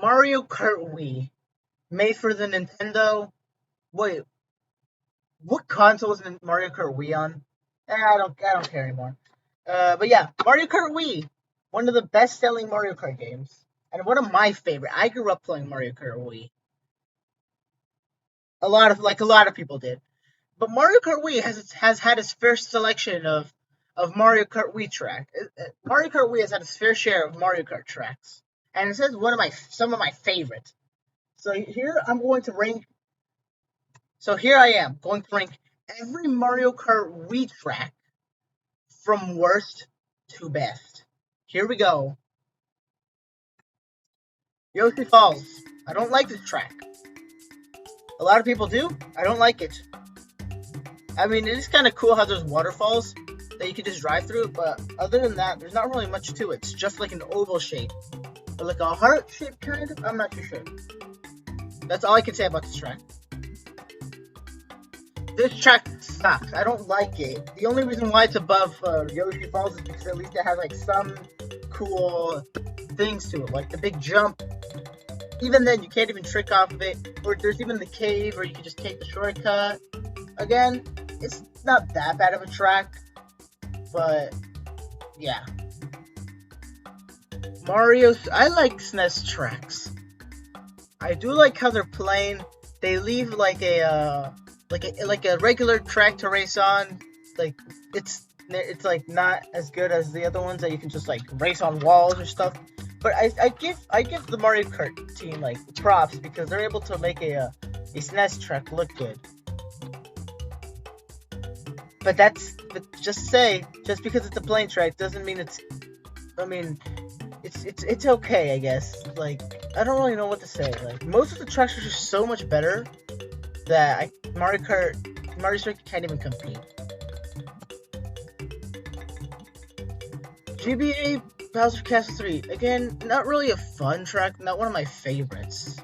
Mario Kart Wii, made for the Nintendo. Wait, what console was Mario Kart Wii on? I don't care anymore. But yeah, Mario Kart Wii, one of the best-selling Mario Kart games, and one of my favorite. I grew up playing Mario Kart Wii. A lot of people did. But Mario Kart Wii has had its fair selection of Mario Kart Wii track. Mario Kart Wii has had its fair share of Mario Kart tracks, and it says some of my favorites. So here I'm going to rank. So here I am going to rank every Mario Kart Wii track from worst to best. Here we go. Yoshi Falls. I don't like this track. A lot of people do. I don't like it. I mean, it is kind of cool how there's waterfalls that you can just drive through, but other than that, there's not really much to it. It's just like an oval shape. Or like a heart shape, kind of? I'm not too sure. That's all I can say about this track. This track sucks. I don't like it. The only reason why it's above Yoshi Falls is because at least it has like some cool things to it, like the big jump. Even then, you can't even trick off of it. Or there's even the cave, or you can just take the shortcut. Again, it's not that bad of a track, but yeah. I like SNES tracks. I do like how they're plain. They leave like a regular track to race on. Like it's like not as good as the other ones that you can just like race on walls or stuff. But I give the Mario Kart team like props because they're able to make a SNES track look good. But just because it's a plain track doesn't mean it's okay, I guess. Like, I don't really know what to say. Like, most of the tracks are just so much better that Mario Circuit can't even compete. GBA Bowser Castle 3, again, not really a fun track, not one of my favorites.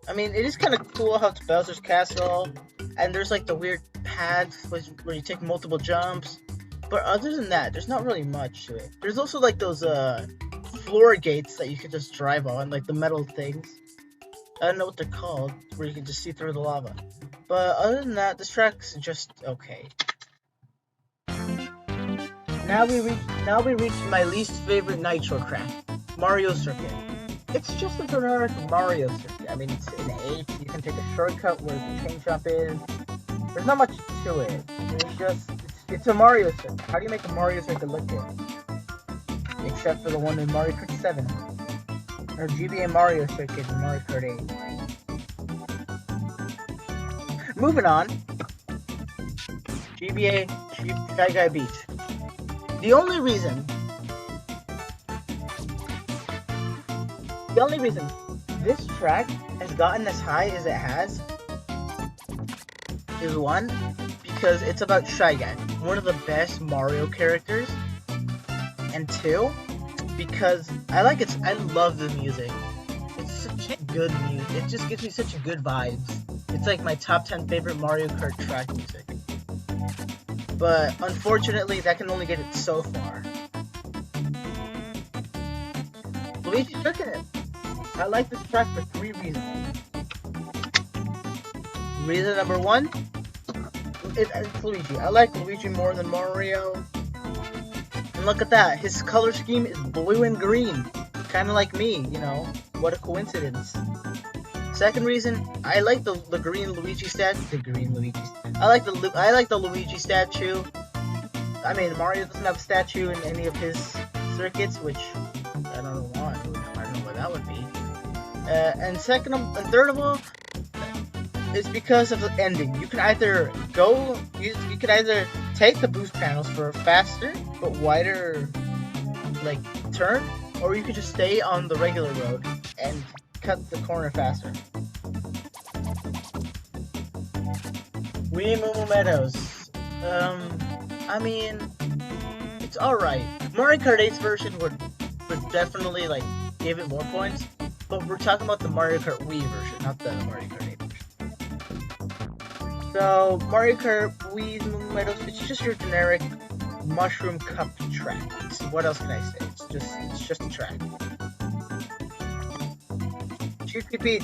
I mean, it is kind of cool how it's Bowser's Castle, and there's like the weird pads where you take multiple jumps. But other than that, there's not really much to it. There's also like those floor gates that you can just drive on, like the metal things. I don't know what they're called, where you can just see through the lava. But other than that, this track's just okay. Now we reach my least favorite Nitro track, Mario Circuit. It's just a generic Mario Circuit. I mean, it's an 8. You can take a shortcut where the chain jump is. There's not much to it. It's a Mario Circuit. How do you make a Mario Circuit look good? Except for the one in Mario Kart 7. Or GBA Mario Circuit in Mario Kart 8. Moving on. GBA Shy Guy Beach. The only reason this track has gotten as high as it has is one, because it's about Shy Guy, one of the best Mario characters, and two, because I love the music. It's such good music. It just gives me such good vibes. It's like my top 10 favorite Mario Kart track music. But unfortunately, that can only get it so far. Luigi Circuit. I like this track for 3 reasons. Reason number 1, it's Luigi. I like Luigi more than Mario. And look at that, his color scheme is blue and green. Kind of like me, you know. What a coincidence. Second reason, I like the green Luigi statue. I like the Luigi statue. I mean, Mario doesn't have a statue in any of his circuits, which I don't know why. I don't know what that would be. And third of all, is because of the ending. You can either take the boost panels for a faster but wider like turn, or you could just stay on the regular road and cut the corner faster. Moo Moo Meadows. I mean, it's alright. Mario Kart 8's version would definitely like give it more points, but we're talking about the Mario Kart Wii version, not the Mario Kart 8 version. So Mario Kart Wii Moo Moo Meadows, it's just your generic mushroom cup track. What else can I say? It's just a track. Cheapy Peach.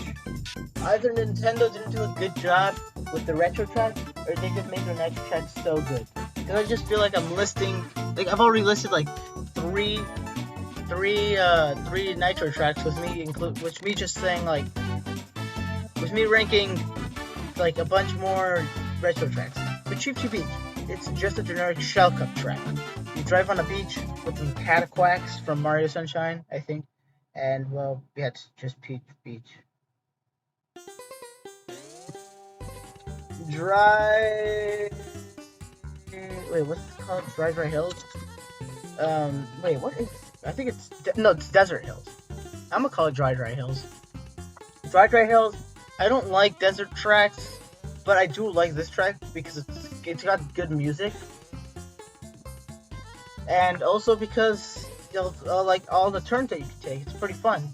Either Nintendo didn't do a good job with the retro track, or they just made their nitro track so good. Because I just feel like I'm listing, like I've already listed like three nitro tracks with me just saying like, with me ranking like a bunch more retro tracks. But Cheapy Beach, it's just a generic shell cup track. You drive on a beach with the cataquacks from Mario Sunshine, I think, and well, yeah, it's just Peach Beach. Dry. Wait, what's it called? Dry Hills? Wait, what is. I think it's. No, it's Desert Hills. I'm gonna call it Dry Hills. Dry Hills, I don't like desert tracks, but I do like this track because it's got good music. And also because, like all the turns that you can take, it's pretty fun.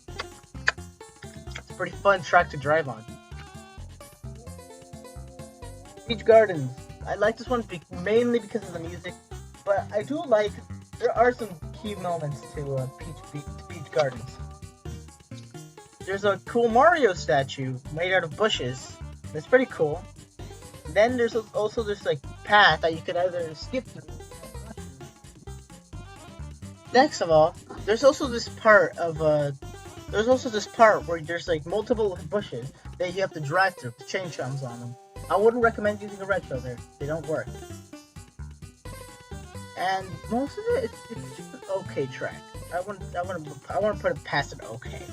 It's a pretty fun track to drive on. Beach Gardens. I like this one mainly because of the music, but I do like, there are some key moments to Beach Gardens. There's a cool Mario statue made out of bushes. That's pretty cool. Then there's also this like path that you could either skip through. Next of all, there's also this part where there's like multiple bushes that you have to drive through to change chums on them. I wouldn't recommend using a retro there. They don't work. And most of it, it's just an okay track. I wouldn't put it past an okay.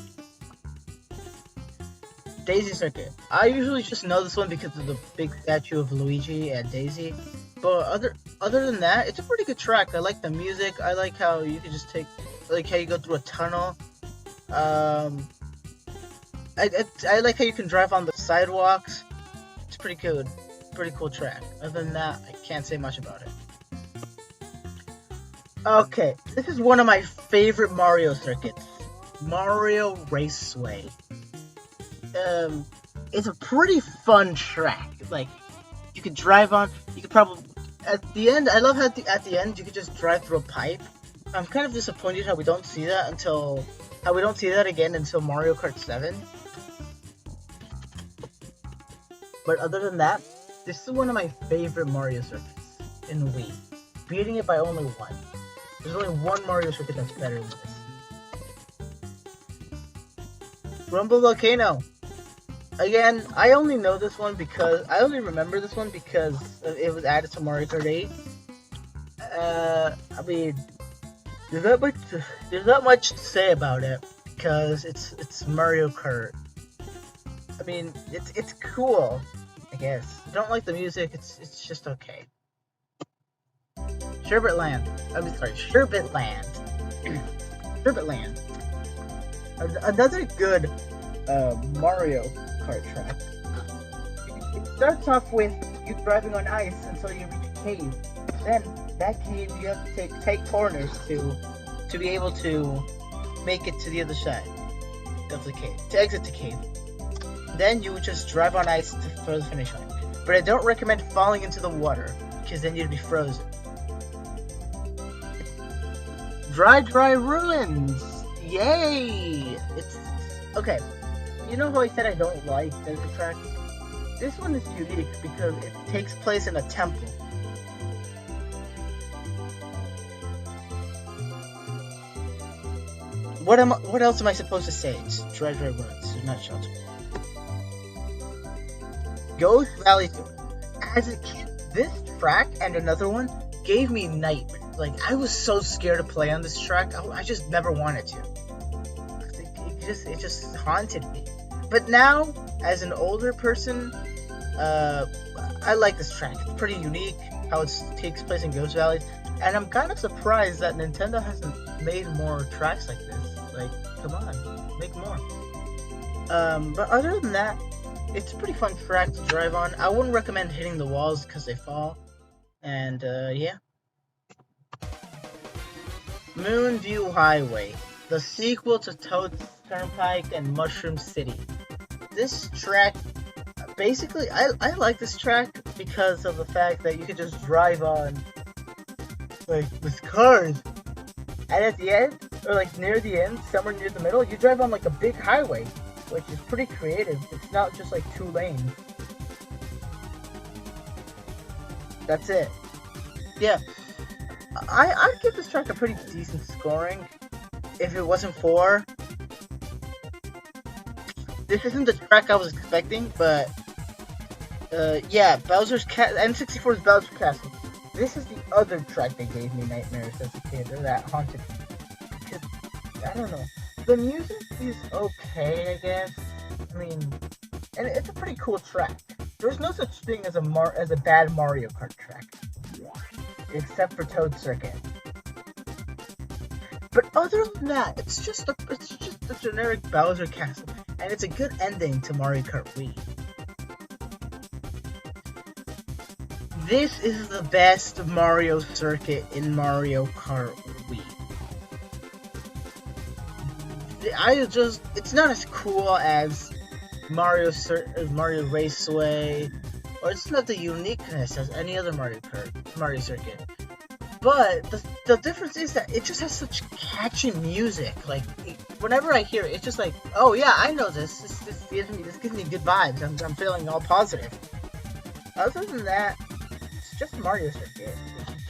Daisy Circuit. I usually just know this one because of the big statue of Luigi and Daisy. But other than that, it's a pretty good track. I like the music. I like how you can just how you go through a tunnel. I like how you can drive on the sidewalks. It's pretty good. Pretty cool track. Other than that, I can't say much about it. Okay, this is one of my favorite Mario circuits. Mario Raceway. It's a pretty fun track. Like, you could drive on, you could probably, at the end, I love how at the end you could just drive through a pipe. I'm kind of disappointed how we don't see that again until Mario Kart 7. But other than that, this is one of my favorite Mario circuits in Wii. Beating it by only one. There's only one Mario circuit that's better than this. Grumble Volcano. Again, I only remember this one because it was added to Mario Kart 8. I mean, there's not much to say about it because it's Mario Kart. I mean, it's cool, I guess. I don't like the music. It's just okay. Sherbet Land. Sherbet Land. Sherbet Land. Another good Mario Kart track. It starts off with you driving on ice until you reach a cave. Then that cave you have to take corners to be able to make it to the other side of the cave, to exit the cave. Then you would just drive on ice for the finish line. But I don't recommend falling into the water because then you'd be frozen. Dry Ruins! Yay! It's okay. You know how I said I don't like desert tracks? This one is unique because it takes place in a temple. What else am I supposed to say? It's Dry Ruins, in a nutshell. Ghost Valley 2. As a kid, this track and another one gave me nightmares. Like, I was so scared to play on this track. I just never wanted to. It just haunted me. But now, as an older person, I like this track. It's pretty unique how it takes place in Ghost Valley. And I'm kind of surprised that Nintendo hasn't made more tracks like this. Like, come on, make more. But other than that, it's a pretty fun track to drive on. I wouldn't recommend hitting the walls because they fall. And, yeah. Moonview Highway, the sequel to Toad's Turnpike and Mushroom City. This track, basically, I like this track because of the fact that you can just drive on, like, with cars. And at the end, or like near the end, somewhere near the middle, you drive on like a big highway. which is pretty creative. It's not just like 2 lanes. That's it. Yeah, I'd give this track a pretty decent scoring if it wasn't for. This isn't the track I was expecting, but yeah, N64's Bowser's Castle. This is the other track that gave me nightmares as a kid, or that haunted. Because, I don't know. The music is okay, I guess. I mean, and it's a pretty cool track. There's no such thing as a bad Mario Kart track, except for Toad Circuit. But other than that, it's just a generic Bowser Castle, and it's a good ending to Mario Kart Wii. This is the best Mario Circuit in Mario Kart Wii. It's not as cool as Mario Raceway, or it's not the uniqueness as any other Mario Circuit. But the difference is that it just has such catchy music. Like, whenever I hear it, it's just like, oh yeah, I know this. This gives me good vibes. I'm feeling all positive. Other than that, it's just Mario Circuit.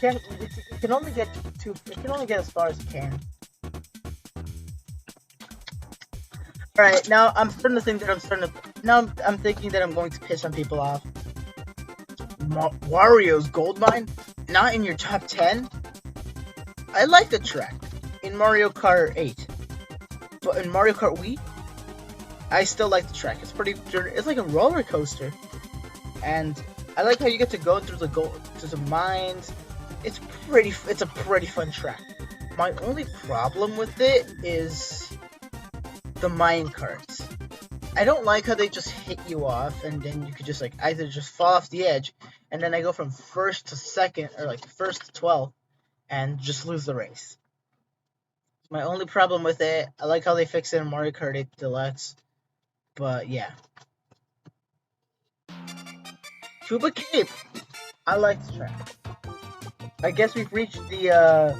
It can only get as far as it can. Alright, now I'm starting to think that I'm thinking that I'm going to piss some people off. Wario's Gold Mine? Not in your top 10? I like the track in Mario Kart 8. But in Mario Kart Wii, I still like the track. It's like a roller coaster. And I like how you get to go through the mines. It's a pretty fun track. My only problem with it is the mine carts. I don't like how they just hit you off, and then you could just like either just fall off the edge, and then I go from first to second, or like first to 12th, and just lose the race. It's my only problem with it. I like how they fix it in Mario Kart 8 Deluxe, but yeah. Koora Cape. I like this track. I guess we've reached the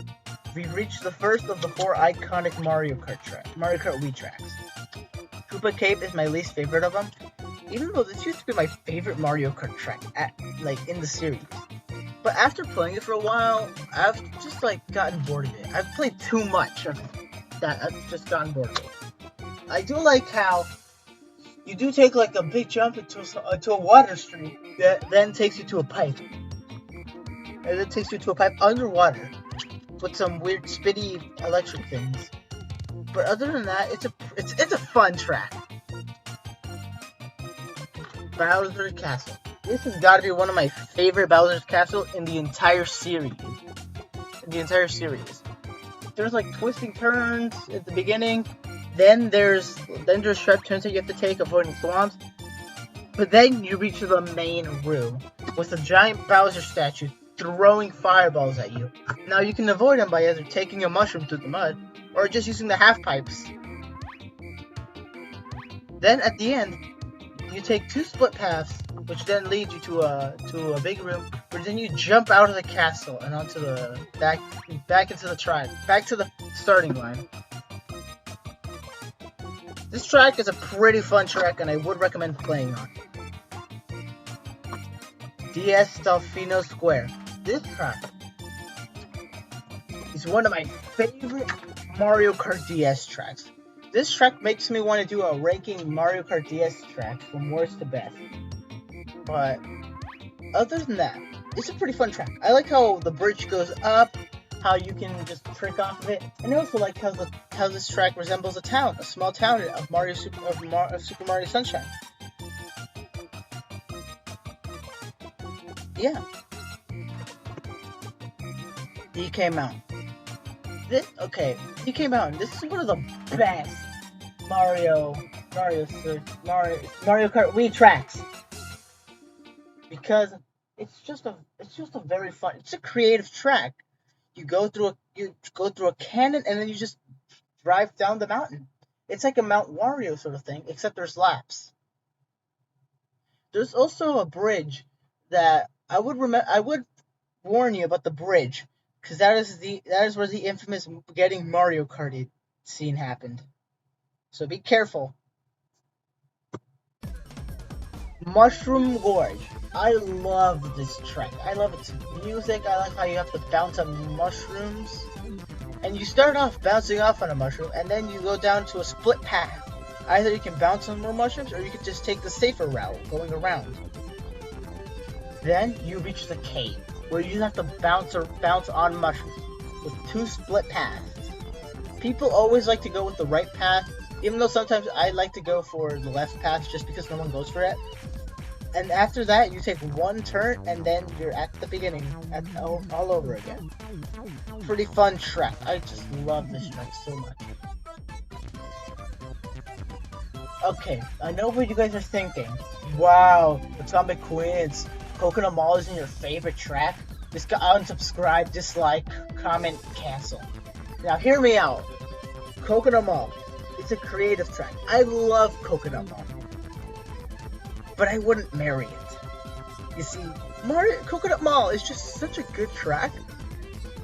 first of the 4 iconic Mario Kart Wii tracks. Koora Cape is my least favorite of them, even though this used to be my favorite Mario Kart track in the series. But after playing it for a while, I've just gotten bored of it. I've played too much of it that I've just gotten bored of it. I do like how you do take like a big jump into a water stream that then takes you to a pipe. And then takes you to a pipe underwater with some weird spitty electric things. But other than that, it's a fun track. Bowser's Castle. This has got to be one of my favorite Bowser's Castle in the entire series. There's like twisting turns at the beginning. Then there's sharp turns that you have to take, avoiding swamps. But then you reach the main room with a giant Bowser statue throwing fireballs at you. Now you can avoid them by either taking a mushroom through the mud or just using the half pipes. Then at the end, you take 2 split paths, which then lead you to a big room, where then you jump out of the castle and onto the back into the back to the starting line. This track is a pretty fun track, and I would recommend playing on. DS Delfino Square. This track is one of my favorite Mario Kart DS tracks. This track makes me want to do a ranking Mario Kart DS tracks from worst to best. But other than that, it's a pretty fun track. I like how the bridge goes up, how you can just trick off of it, and I also like how this track resembles a small town of Super Mario Sunshine. Yeah. DK Mountain. DK Mountain. This is one of the best Mario Kart Wii tracks, because it's just a very fun. It's a creative track. You go through a cannon, and then you just drive down the mountain. It's like a Mount Wario sort of thing, except there's laps. There's also a bridge that I would warn you about the bridge, because that is where the infamous getting Mario Karted scene happened. So be careful. Mushroom Gorge. I love this track. I love its music. I like how you have to bounce on mushrooms. And you start off bouncing off on a mushroom, and then you go down to a split path. Either you can bounce on more mushrooms, or you can just take the safer route, going around. Then you reach the cave, where you have to bounce on mushrooms, with 2 split paths. People always like to go with the right path, even though sometimes I like to go for the left path just because no one goes for it. And after that, you take 1 turn, and then you're at the beginning, all over again. Pretty fun track. I just love this track so much. Okay, I know what you guys are thinking. Wow, Atomic Queens, Coconut Mall isn't your favorite track? Just unsubscribe, dislike, comment, cancel. Now hear me out. Coconut Mall, it's a creative track. I love Coconut Mall, but I wouldn't marry it. You see, Coconut Mall is just such a good track,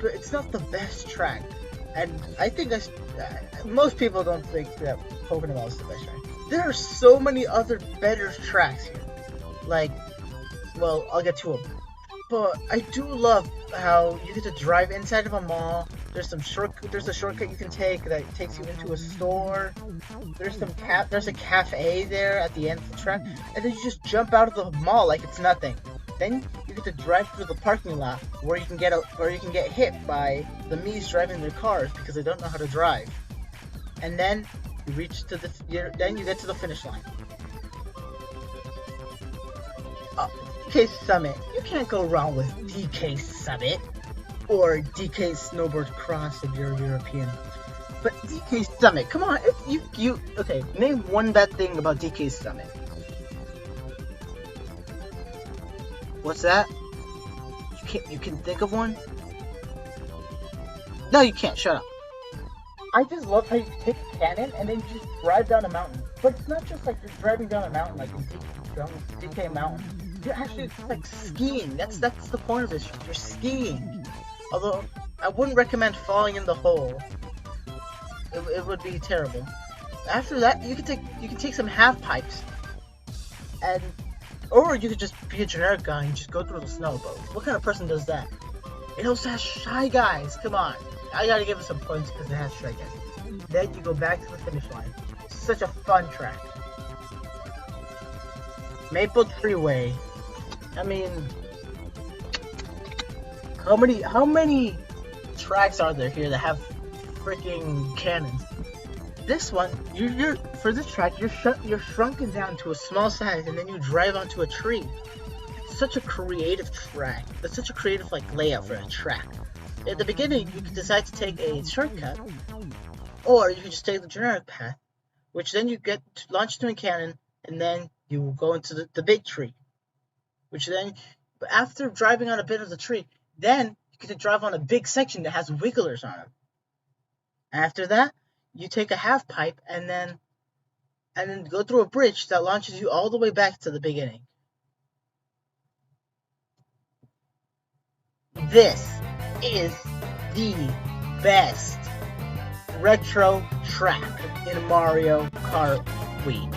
but it's not the best track. And I think most people don't think that Coconut Mall is the best track. There are so many other better tracks here. Like, well, I'll get to them. But I do love how you get to drive inside of a mall. There's a shortcut you can take that takes you into a store. There's a cafe there at the end of the track, and then you just jump out of the mall like it's nothing. Then you get to drive through the parking lot where you can get hit by the Mii's driving their cars because they don't know how to drive. And then you get to the finish line. DK Summit. You can't go wrong with DK Summit or DK Snowboard Cross if you're European. But DK Summit, come on, okay, name one bad thing about DK Summit. What's that? You can think of one? No, you can't, shut up. I just love how you take a cannon and then you just drive down a mountain. But it's not just like you're driving down a mountain like in DK Mountain. You're actually like skiing. That's the point of this. You're skiing. Although I wouldn't recommend falling in the hole. It would be terrible. After that, you can take some half pipes, or you could just be a generic guy and just go through the snow. But what kind of person does that? It also has Shy Guys. Come on, I gotta give it some points because it has Shy Guys. Then you go back to the finish line. Such a fun track. Maple Treeway. I mean, how many tracks are there here that have freaking cannons? This one, for this track, you're shrunken down to a small size, and then you drive onto a tree. It's such a creative track. It's such a creative layout for a track. At the beginning, you can decide to take a shortcut, or you can just take the generic path, which then you get launched into a cannon, and then you will go into the big tree. Which then, after driving on a bit of the tree, then you get to drive on a big section that has wigglers on it. After that, you take a half pipe and then go through a bridge that launches you all the way back to the beginning. This is the best retro track in Mario Kart Wii.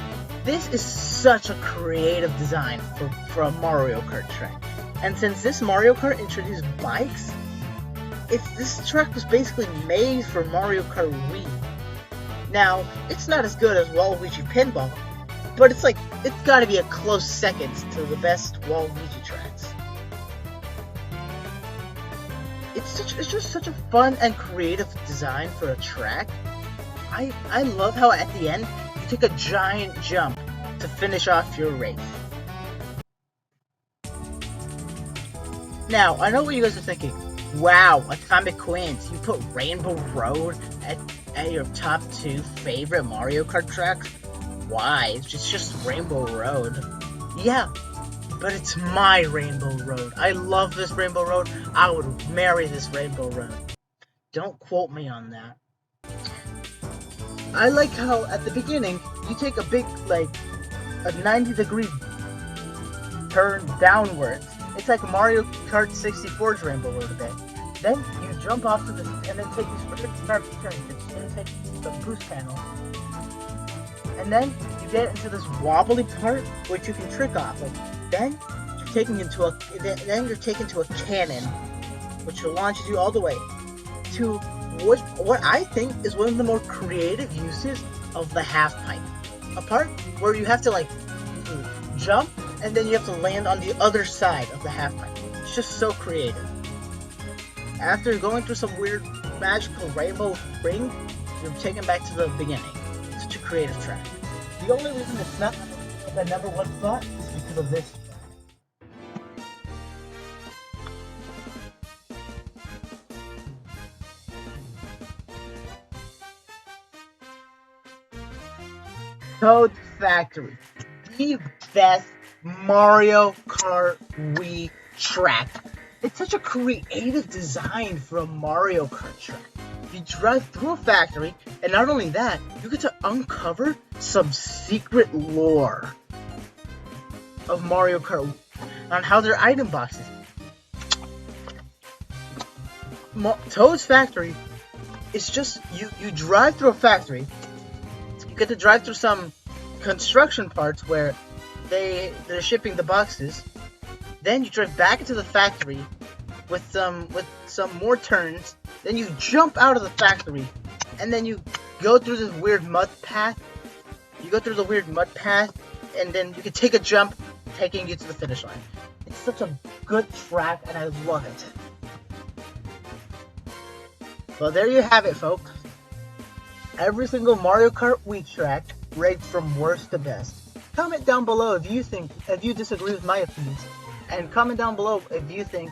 This is such a creative design for a Mario Kart track. And since this Mario Kart introduced bikes, this track was basically made for Mario Kart Wii. Now, it's not as good as Waluigi Pinball, but it's gotta be a close second to the best Waluigi tracks. It's just such a fun and creative design for a track. I love how at the end, you take a giant jump to finish off your race. Now, I know what you guys are thinking. Wow, Atomic Queens, you put Rainbow Road at your top 2 favorite Mario Kart tracks? Why? It's just Rainbow Road. Yeah, but it's my Rainbow Road. I love this Rainbow Road. I would marry this Rainbow Road. Don't quote me on that. I like how at the beginning you take a big a 90-degree turn downwards. It's like Mario Kart 64's Rainbow Road a bit. Then you jump off to this and then take these sharp turns and take the boost panel. And then you get into this wobbly part which you can trick off of. Then you're taken to a cannon, which launches you all the way to what I think is one of the more creative uses of the half pipe. A part where you have to like jump and then you have to land on the other side of the half pipe. It's just so creative. After going through some weird magical rainbow ring, you're taken back to the beginning. It's such a creative track. The only reason it's not the number one spot is because of this track. Toad Factory, the best Mario Kart Wii track. It's such a creative design for a Mario Kart track. You drive through a factory, and not only that, you get to uncover some secret lore of Mario Kart on how their item boxes. Toad's Factory is just, you drive through a factory, you get to drive through some construction parts where they're shipping the boxes. Then you drive back into the factory with some more turns. Then you jump out of the factory, and then you go through this weird mud path. You go through the weird mud path, and then you can take a jump, taking you to the finish line. It's such a good track, and I love it. Well, there you have it, folks. Every single Mario Kart Wii track ranked from worst to best. Comment down below if you disagree with my opinions, and comment down below if you think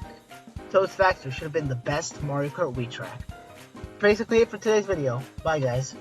Toad's Factory should have been the best Mario Kart Wii track. Basically it for today's video. Bye guys.